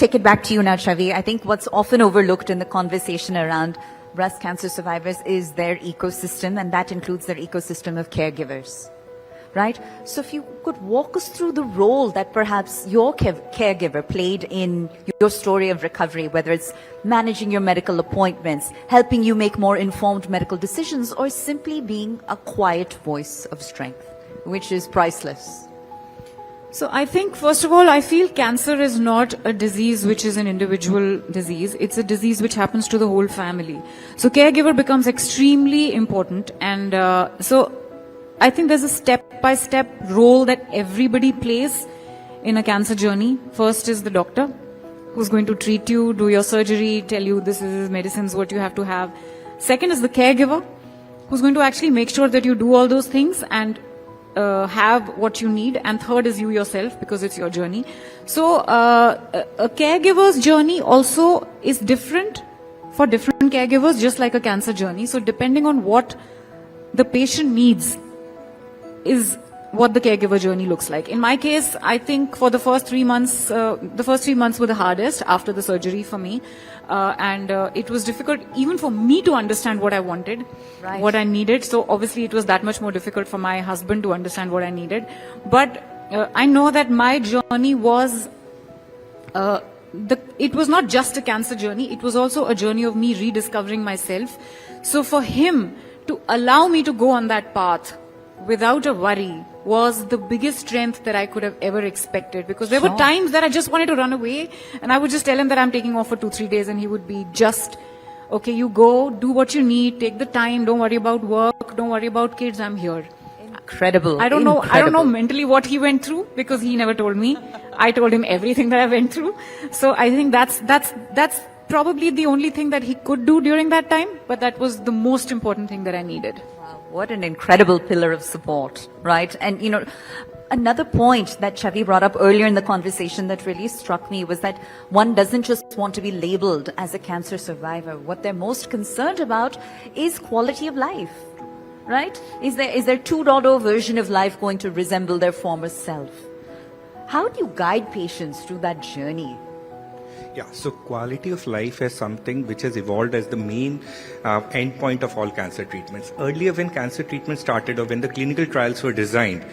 take it back to you now, Chhavi. I think what's often overlooked in the conversation around breast cancer survivors is their ecosystem, and that includes their ecosystem of caregivers. Right? So if you could walk us through the role that perhaps your caregiver played in your story of recovery, whether it's managing your medical appointments, helping you make more informed medical decisions, or simply being a quiet voice of strength, which is priceless. So I think, first of all, I feel cancer is not a disease which is an individual disease. It's a disease which happens to the whole family. So caregiver becomes extremely important. And so I think there's a step-by-step role that everybody plays in a cancer journey. First is the doctor, who's going to treat you, do your surgery, tell you this is medicines, what you have to have. Second is the caregiver, who's going to actually make sure that you do all those things and have what you need. And third is you yourself, because it's your journey. So a caregiver's journey also is different for different caregivers, just like a cancer journey. So depending on what the patient needs is what the caregiver journey looks like. In my case, I think for the first 3 months, were the hardest after the surgery for me. And it was difficult even for me to understand what I wanted, what I needed. So obviously it was that much more difficult for my husband to understand what I needed. But I know that my journey was, it was not just a cancer journey, it was also a journey of me rediscovering myself. So for him to allow me to go on that path without a worry was the biggest strength that I could have ever expected, because there were times that I just wanted to run away, and I would just tell him that I'm taking off for 2-3 days, and he would be just, okay, you go, do what you need, take the time, don't worry about work, don't worry about kids, I'm here. Incredible. I don't know mentally what he went through, because he never told me. I told him everything that I went through. So I think that's probably the only thing that he could do during that time, but that was the most important thing that I needed. What an incredible pillar of support, right? And, you know, another point that Chhavi brought up earlier in the conversation that really struck me was that one doesn't just want to be labeled as a cancer survivor. What they're most concerned about is quality of life, right? Is their 2.0 version of life going to resemble their former self? How do you guide patients through that journey? Yeah, so quality of life is something which has evolved as the main endpoint of all cancer treatments. Earlier, when cancer treatment started, or when the clinical trials were designed,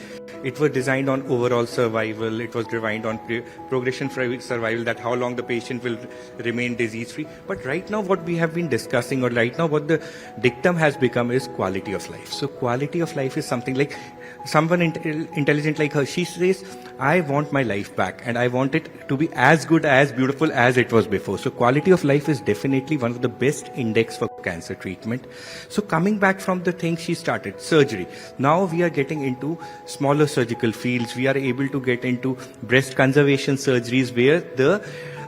it was designed on overall survival, it was designed on progression-free survival, that how long the patient will remain disease-free. But right now what we have been discussing, or right now what the dictum has become, is quality of life. So quality of life is something like, someone intelligent like her, she says, I want my life back and I want it to be as good, as beautiful as it was before. So quality of life is definitely one of the best index for cancer treatment. So coming back from the thing she started, surgery. Now we are getting into smaller surgical fields. We are able to get into breast conservation surgeries where the,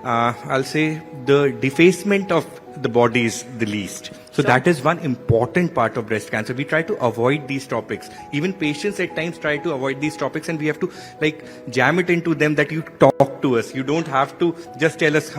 I'll say, the defacement of the body is the least. So that is one important part of breast cancer. We try to avoid these topics. Even patients at times try to avoid these topics, and we have to like jam it into them that you talk to us. You don't have to just tell us,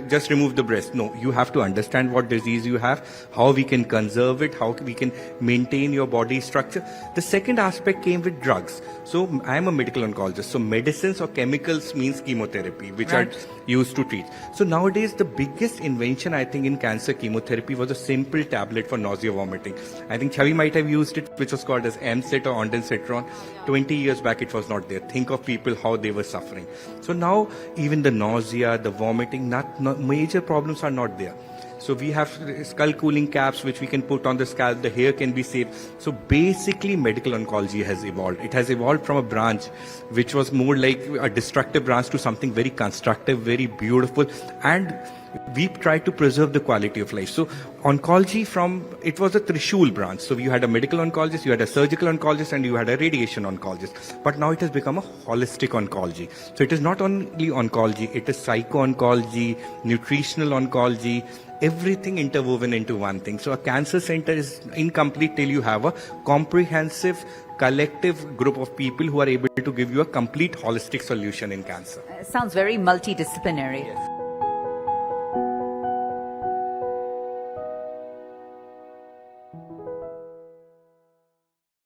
just remove the breast. No, you have to understand what disease you have, how we can conserve it, how we can maintain your body structure. The second aspect came with drugs. So I am a medical oncologist. So medicines or chemicals means chemotherapy, which are used to treat. So nowadays the biggest invention I think in cancer chemotherapy was a simple tablet for nausea vomiting. I think Chhavi might have used it, which was called as MCET or ondansetron. 20 years back it was not there. Think of people how they were suffering. So now even the nausea, the vomiting, major problems are not there. So we have skull cooling caps which we can put on the scalp, the hair can be saved. So basically medical oncology has evolved. It has evolved from a branch which was more like a destructive branch to something very constructive, very beautiful, and we try to preserve the quality of life. So oncology it was a Trishul branch. So you had a medical oncologist, you had a surgical oncologist, and you had a radiation oncologist. But now it has become a holistic oncology. So it is not only oncology, it is psycho-oncology, nutritional oncology, everything interwoven into one thing. So a cancer center is incomplete till you have a comprehensive, collective group of people who are able to give you a complete holistic solution in cancer. It sounds very multidisciplinary. Yes.